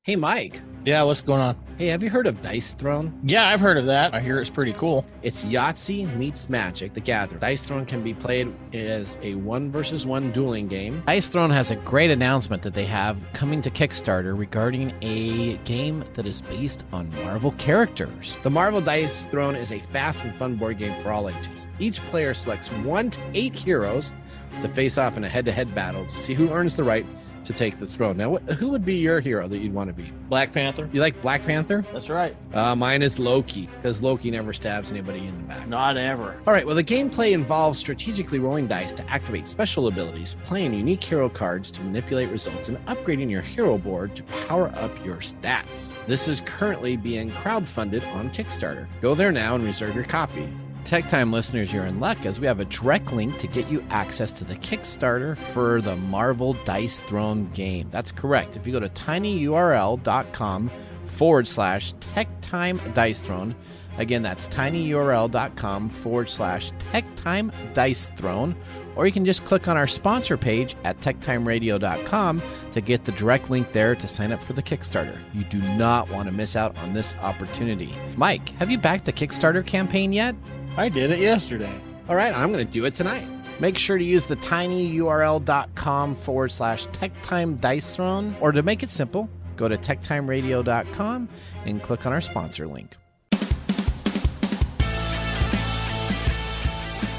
Hey, Mike. Yeah, what's going on? Hey, have you heard of Dice Throne? Yeah, I've heard of that. I hear it's pretty cool. It's Yahtzee meets Magic: The Gathering. Dice Throne can be played as a 1-versus-1 dueling game. Dice Throne has a great announcement that they have coming to Kickstarter regarding a game that is based on Marvel characters. The Marvel Dice Throne is a fast and fun board game for all ages. Each player selects 1 to 8 heroes to face off in a head-to-head battle to see who earns the right to take the throne. Now, who would be your hero that you'd want to be? Black Panther. You like Black Panther? That's right. Mine is Loki, because Loki never stabs anybody in the back. Not ever. All right, well, the gameplay involves strategically rolling dice to activate special abilities, playing unique hero cards to manipulate results, and upgrading your hero board to power up your stats. This is currently being crowdfunded on Kickstarter. Go there now and reserve your copy. TechTime listeners, you're in luck as we have a direct link to get you access to the Kickstarter for the Marvel Dice Throne game. That's correct. If you go to tinyurl.com/TechTime Dice Throne, again, that's tinyurl.com/TechTime Dice Throne, or you can just click on our sponsor page at TechTimeRadio.com to get the direct link there to sign up for the Kickstarter. You do not want to miss out on this opportunity. Mike, have you backed the Kickstarter campaign yet? I did it yesterday. All right, I'm going to do it tonight. Make sure to use the tinyurl.com/TechTime Dice Throne, or to make it simple, go to TechTimeRadio.com and click on our sponsor link.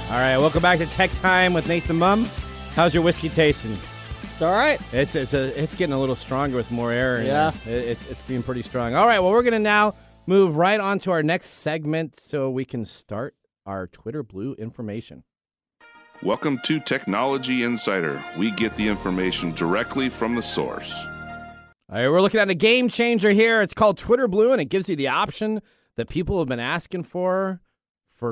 All right, welcome back to Tech Time with Nathan Mumm. How's your whiskey tasting? It's all right. It's getting a little stronger with more air. Yeah. It's being pretty strong. All right, well, we're going to now move right on to our next segment so we can start our Twitter Blue information. Welcome to Technology Insider. We get the information directly from the source. All right, we're looking at a game changer here. It's called Twitter Blue, and it gives you the option that people have been asking for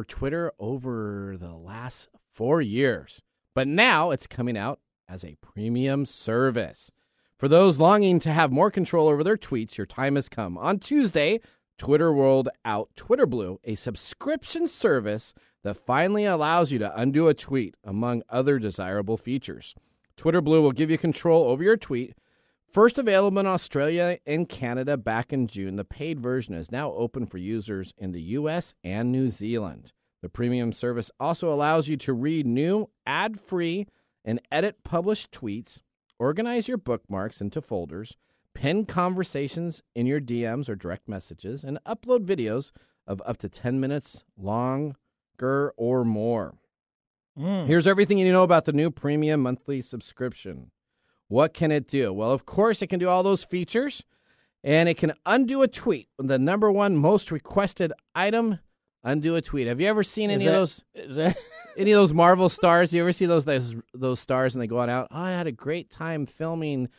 Twitter over the last 4 years. But now it's coming out as a premium service. For those longing to have more control over their tweets, your time has come. On Tuesday, Twitter rolled out Twitter Blue, a subscription service that finally allows you to undo a tweet, among other desirable features. Twitter Blue will give you control over your tweet. First available in Australia and Canada back in June, the paid version is now open for users in the U.S. and New Zealand. The premium service also allows you to read new, ad-free, and edit published tweets, organize your bookmarks into folders, pin conversations in your DMs or direct messages, and upload videos of up to 10 minutes longer or more. Here's everything you need to know about the new premium monthly subscription. What can it do? Well, of course, it can do all those features, and it can undo a tweet. The number one most requested item, undo a tweet. Have you ever seen any of those Marvel stars? You ever see those stars and they go on out? Oh, I had a great time filming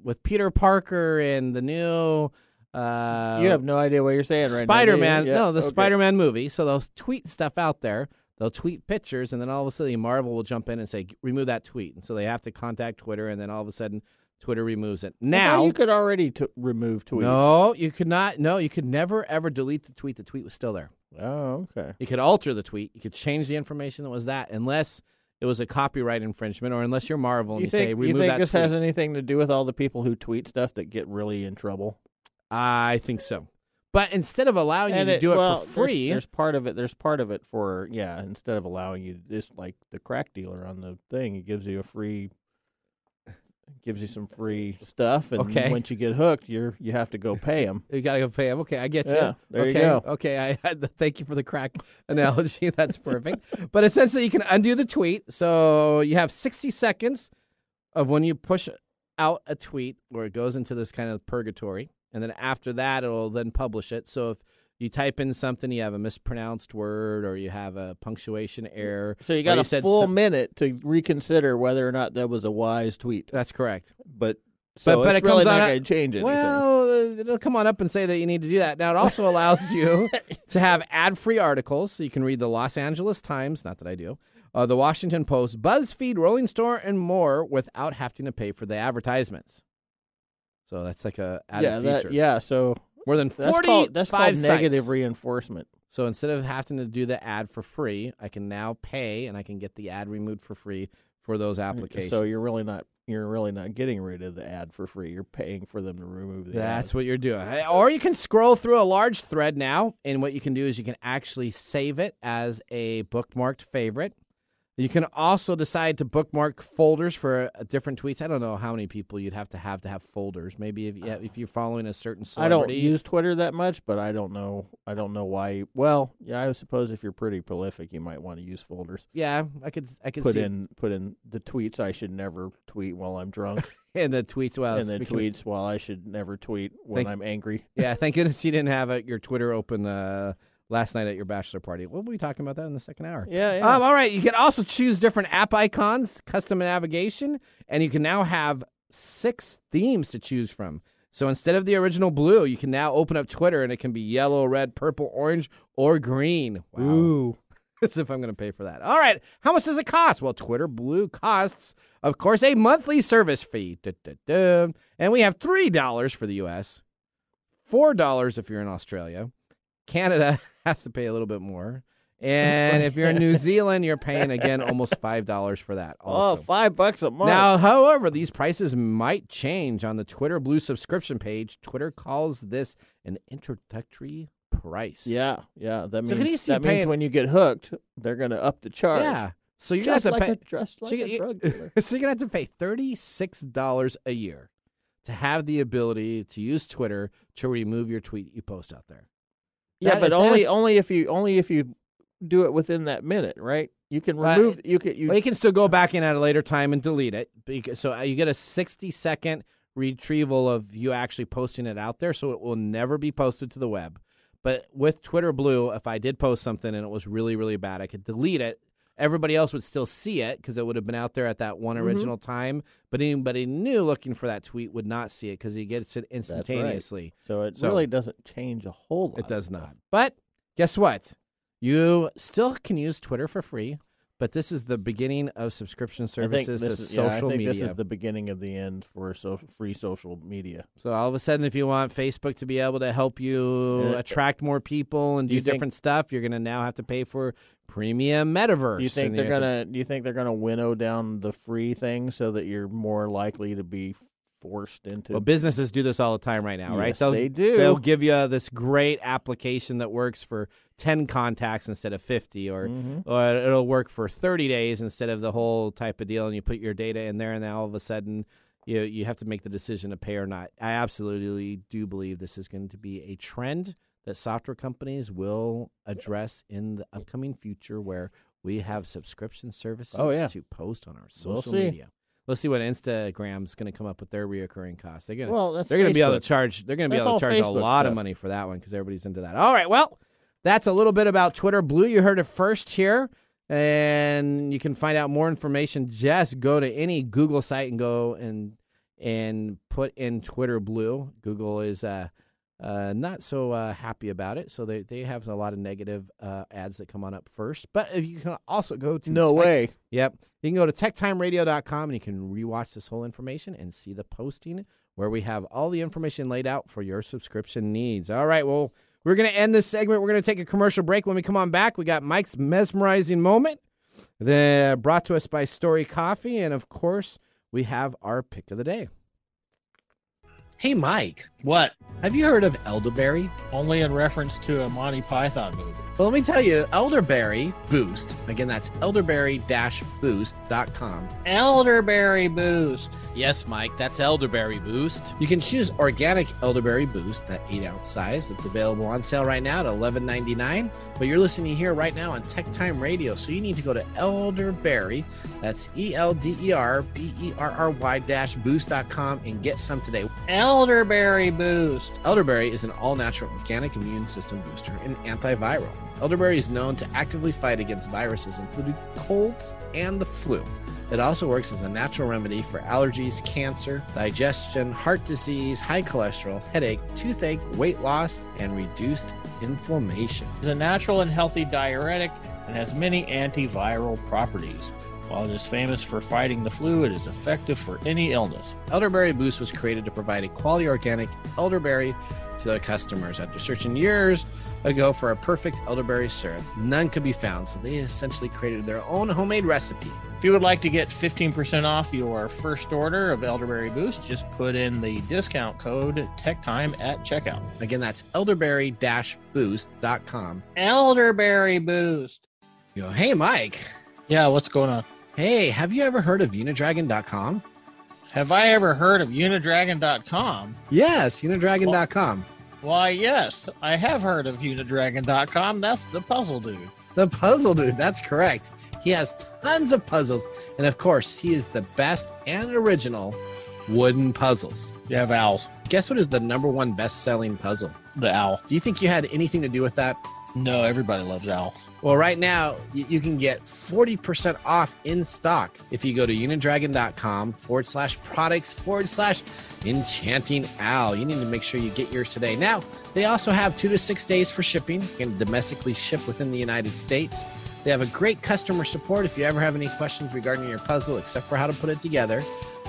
with Peter Parker and the new you have no idea what you're saying right now. Spider-Man. Yeah, no, the Spider-Man movie. So they'll tweet stuff out there. They'll tweet pictures, and then all of a sudden Marvel will jump in and say, remove that tweet. And so they have to contact Twitter, and then all of a sudden Twitter removes it. Now you could already remove tweets. No, you could not. No, you could never, ever delete the tweet. The tweet was still there. Oh, okay. You could alter the tweet. You could change the information that was that, unless it was a copyright infringement, or unless you're Marvel and you say remove that tweet. You think this has anything to do with all the people who tweet stuff that get really in trouble? I think so. But instead of allowing you to do it for free, there's part of it for instead of allowing you this, like the crack dealer on the thing, it gives you some free stuff, and once you get hooked, you have to go pay them. You got to go pay them. Okay, I get you. Yeah, there you go. Okay, thank you for the crack analogy. That's perfect. But essentially, you can undo the tweet. So you have 60 seconds of when you push out a tweet where it goes into this kind of purgatory. And then after that, it'll then publish it. So if you type in something, you have a mispronounced word, or you have a punctuation error. So you got a full minute to reconsider whether or not that was a wise tweet. That's correct. But it's really not going to change anything. Well, it'll come on up and say that you need to do that. Now, it also allows you to have ad-free articles, so you can read the Los Angeles Times, not that I do, the Washington Post, BuzzFeed, Rolling Stone, and more without having to pay for the advertisements. So that's like a added feature. So more than 45 that's called sites. Negative reinforcement. So instead of having to do the ad for free, I can now pay, and I can get the ad removed for free for those applications. So you're really not getting rid of the ad for free. You're paying for them to remove the ad. That's what you're doing. Or you can scroll through a large thread now, and what you can do is you can actually save it as a bookmarked favorite. You can also decide to bookmark folders for different tweets. I don't know how many people you'd have to have folders. Maybe if you're following a certain celebrity. I don't use Twitter that much, but I don't know why. Well, yeah, I suppose if you're pretty prolific, you might want to use folders. Yeah, I could put see in the tweets I should never tweet while I'm drunk. And the tweets while I should never tweet when I'm angry. Yeah, thank goodness you didn't have your Twitter open last night at your bachelor party. We'll be talking about that in the second hour. Yeah. All right, you can also choose different app icons, custom navigation, and you can now have 6 themes to choose from. So instead of the original blue, you can now open up Twitter, and it can be yellow, red, purple, orange, or green. Wow. Ooh. As if I'm going to pay for that. All right, how much does it cost? Well, Twitter Blue costs, of course, a monthly service fee. And we have $3 for the U.S., $4 if you're in Australia. Canada has to pay a little bit more. And if you're in New Zealand, you're paying, again, almost $5 for that also. Oh, $5 a month. Now, however, these prices might change on the Twitter Blue subscription page. Twitter calls this an introductory price. Yeah. That means, so means when you get hooked, they're going to up the charge. Yeah. So you're going to have to pay. Just like a drug dealer. So you're going to have to pay $36 a year to have the ability to use Twitter to remove your tweet you post out there. Yeah, but only if you do it within that minute, right? You can remove. You can still go back in at a later time and delete it. So you get a 60-second retrieval of you actually posting it out there, so it will never be posted to the web. But with Twitter Blue, if I did post something and it was really, really bad, I could delete it. Everybody else would still see it because it would have been out there at that one original time. But anybody new looking for that tweet would not see it because he gets it instantaneously. Right. So it really doesn't change a whole lot. It does not. But guess what? You still can use Twitter for free. But this is the beginning of subscription services to social media. This is the beginning of the end for free social media. So all of a sudden, if you want Facebook to be able to help you attract more people and do different stuff, you're going to now have to pay for premium metaverse. Do you think they're gonna winnow down the free thing so that you're more likely to be forced into? Well, businesses do this all the time right now, right? Yes, they do. They'll give you this great application that works for 10 contacts instead of 50, or it'll work for 30 days instead of the whole type of deal, and you put your data in there, and then all of a sudden you have to make the decision to pay or not. I absolutely do believe this is going to be a trend that software companies will address in the upcoming future, where we have subscription services to post on our social media. Let's see what Instagram's going to come up with their reoccurring costs. They're going to be able to charge. They're going to be able to charge a lot of money for that one because everybody's into that. All right, well, that's a little bit about Twitter Blue. You heard it first here, and you can find out more information. Just go to any Google site and go and put in Twitter Blue. Google is not so happy about it, so they have a lot of negative ads that come on up first. But you can also go to way. Yep. You can go to TechTimeRadio.com, and you can rewatch this whole information and see the posting where we have all the information laid out for your subscription needs. All right, well, we're going to end this segment. We're going to take a commercial break. When we come on back, we got Mike's Mesmerizing Moment, brought to us by StoriCoffee, and, of course, we have our pick of the day. Hey, Mike. What? Have you heard of elderberry? Only in reference to a Monty Python movie. Well, let me tell you, Elderberry Boost. Again, that's elderberry-boost.com. Elderberry Boost. Yes, Mike, that's Elderberry Boost. You can choose organic Elderberry Boost, that 8-ounce size. That's available on sale right now at $11.99. But you're listening here right now on TechTime Radio, so you need to go to Elderberry. That's ELDERBERRY-boost.com and get some today. Elderberry Boost. Elderberry is an all-natural organic immune system booster and antiviral. Elderberry is known to actively fight against viruses, including colds and the flu. It also works as a natural remedy for allergies, cancer, digestion, heart disease, high cholesterol, headache, toothache, weight loss, and reduced inflammation. It's a natural and healthy diuretic and has many antiviral properties. While it is famous for fighting the flu, it is effective for any illness. Elderberry Boost was created to provide a quality organic elderberry to their customers. After searching years ago for a perfect elderberry syrup, none could be found, so they essentially created their own homemade recipe. If you would like to get 15% off your first order of Elderberry Boost, just put in the discount code TechTime at checkout. Again, that's elderberry-boost.com. Elderberry Boost. You go, hey, Mike, Yeah, what's going on? Hey, have you ever heard of Unidragon.com? Have I ever heard of Unidragon.com? Yes, Unidragon.com. Why, yes, I have heard of Unidragon.com. That's the puzzle dude. The puzzle dude, that's correct. He has tons of puzzles, and of course, he is the best and original wooden puzzles. You have owls. Guess what is the #1 best-selling puzzle? The owl. Do you think you had anything to do with that? No, everybody loves owls. Well, right now, you can get 40% off in stock if you go to unidragon.com/products/enchanting owl. You need to make sure you get yours today. Now, they also have 2 to 6 days for shipping and domestically ship within the United States. They have a great customer support if you ever have any questions regarding your puzzle, except for how to put it together.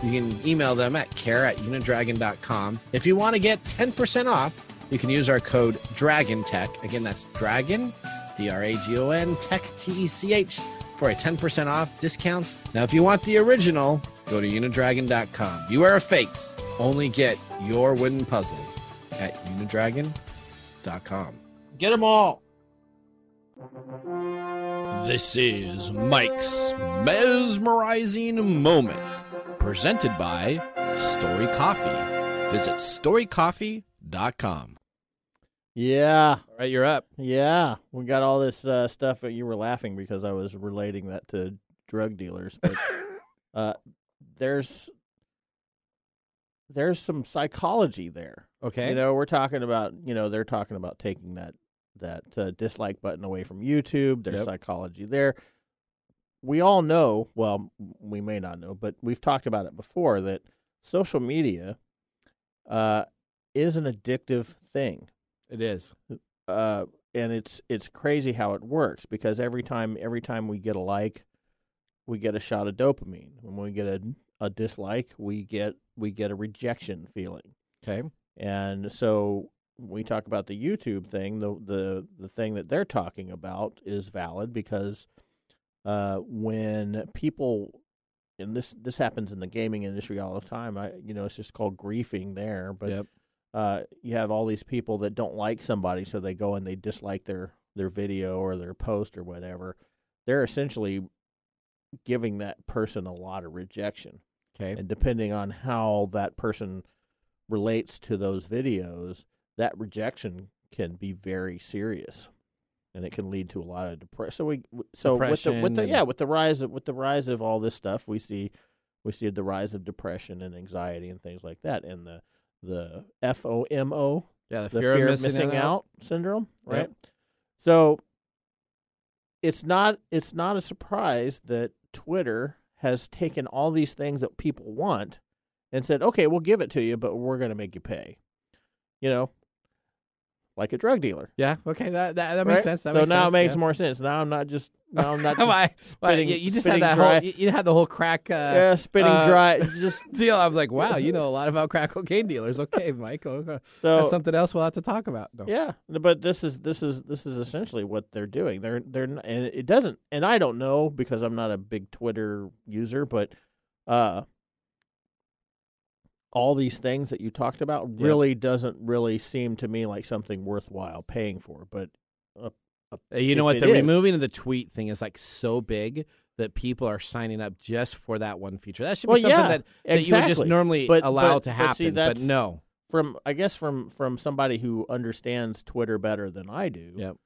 You can email them at care@unidragon.com. If you want to get 10% off, you can use our code DRAGONTECH. Again, that's Dragon, DRAGON, Tech, TECH, for a 10% off discounts. Now, if you want the original, go to unidragon.com. Beware of fakes. Only get your wooden puzzles at unidragon.com. Get them all. This is Mike's Mesmerizing Moment, presented by StoriCoffee. Visit StoriCoffee.com. Yeah. All right, you're up. Yeah, we got all this stuff that you were laughing because I was relating that to drug dealers. But there's some psychology there. Okay. You know, we're talking about, they're talking about taking that dislike button away from YouTube. There's psychology there. We all know, well, we may not know, but we've talked about it before, that social media is an addictive thing. It is. And it's crazy how it works, because every time we get a like, we get a shot of dopamine. When we get a dislike, we get a rejection feeling. Okay. And so we talk about the YouTube thing. The thing that they're talking about is valid because when people, and this happens in the gaming industry all the time. It's just called griefing there, but you have all these people that don't like somebody, so they go and they dislike their video or their post or whatever. They're essentially giving that person a lot of rejection. Okay. And depending on how that person relates to those videos, that rejection can be very serious, and it can lead to a lot of depression. With the rise of all this stuff, we see the rise of depression and anxiety and things like that, and the FOMO, the fear of missing out syndrome, right? Yep. So it's not a surprise that Twitter has taken all these things that people want and said, okay, we'll give it to you, but we're going to make you pay. Like a drug dealer. Yeah. Okay. That makes right? sense. That so makes now sense. it makes more sense. Now I'm not just spitting, you just spitting had that dry. whole. You had the whole crack. Spitting dry. Just deal. I was like, wow, you know a lot about crack cocaine dealers. Okay, Mike. Okay. So that's something else we'll have to talk about. No. Yeah, but this is essentially what they're doing. They're and it doesn't. And I don't know because I'm not a big Twitter user, but all these things that you talked about really doesn't really seem to me like something worthwhile paying for. But you know what? The removing of the tweet thing is like so big that people are signing up just for that one feature. That should be something that you would just normally allow to happen. But no, from somebody who understands Twitter better than I do.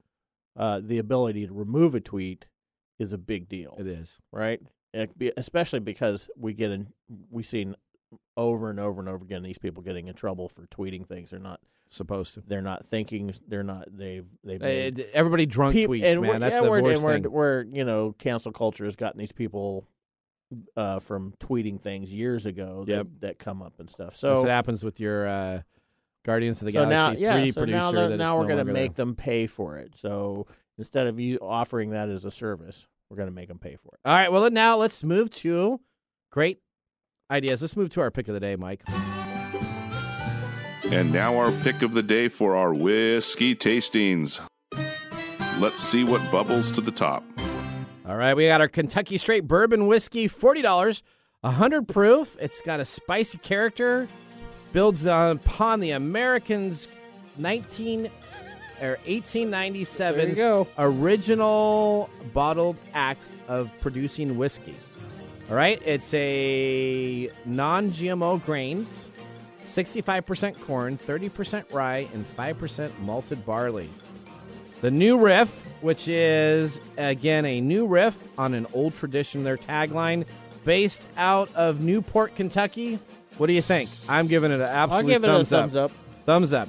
The ability to remove a tweet is a big deal. It is, right? Especially because we've seen over and over and over again these people getting in trouble for tweeting things they're not supposed to. They're not thinking. They're not. They've everybody drunk tweets, man. That's the worst thing. Where cancel culture has gotten these people from tweeting things years ago that come up and stuff. So that's what happens with your Guardians of the Galaxy 3 producer. Now we're going to make them pay for it. So instead of you offering that as a service, we're going to make them pay for it. All right. Well, now let's move to great ideas. Let's move to our pick of the day, Mike. And now our pick of the day for our whiskey tastings. Let's see what bubbles to the top. All right, we got our Kentucky Straight Bourbon Whiskey, $40, 100 proof. It's got a spicy character, builds upon the Americans' 1897's original bottled act of producing whiskey. All right, it's a non-GMO grains, 65% corn, 30% rye, and 5% malted barley. The new Riff, which is, again, a new riff on an old tradition, their tagline, based out of Newport, Kentucky. What do you think? I'm giving it an absolute thumbs up. Thumbs up.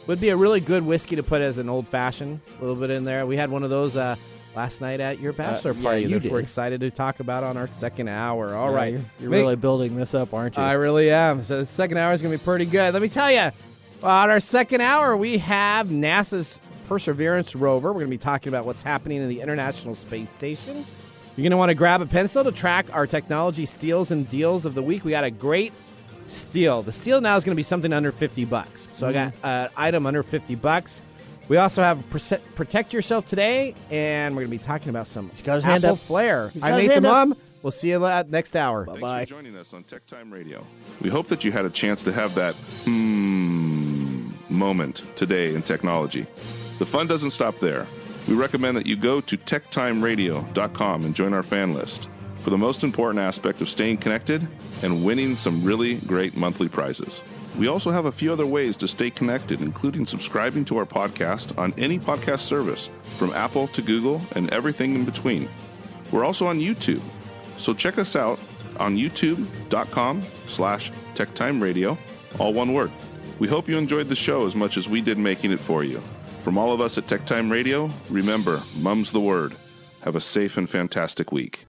Would be a really good whiskey to put as an old-fashioned, a little bit in there. We had one of those last night at your bachelor party that we're excited to talk about on our second hour. All right. You're really building this up, aren't you? I really am. So the second hour is going to be pretty good. Let me tell you, on our second hour, we have NASA's Perseverance rover. We're going to be talking about what's happening in the International Space Station. You're going to want to grab a pencil to track our technology steals and deals of the week. We got a great steal. The steal now is going to be something under $50. So I got an item under $50. We also have Protect Yourself today, and we're going to be talking about some Apple Flair. I'm Nathan Mumm. We'll see you next hour. Bye-bye. Thanks for joining us on TechTime Radio. We hope that you had a chance to have that moment today in technology. The fun doesn't stop there. We recommend that you go to techtimeradio.com and join our fan list for the most important aspect of staying connected and winning some really great monthly prizes. We also have a few other ways to stay connected, including subscribing to our podcast on any podcast service, from Apple to Google and everything in between. We're also on YouTube, so check us out on youtube.com/techtimeradio, all one word. We hope you enjoyed the show as much as we did making it for you. From all of us at TechTime Radio, remember, Mumm's the word. Have a safe and fantastic week.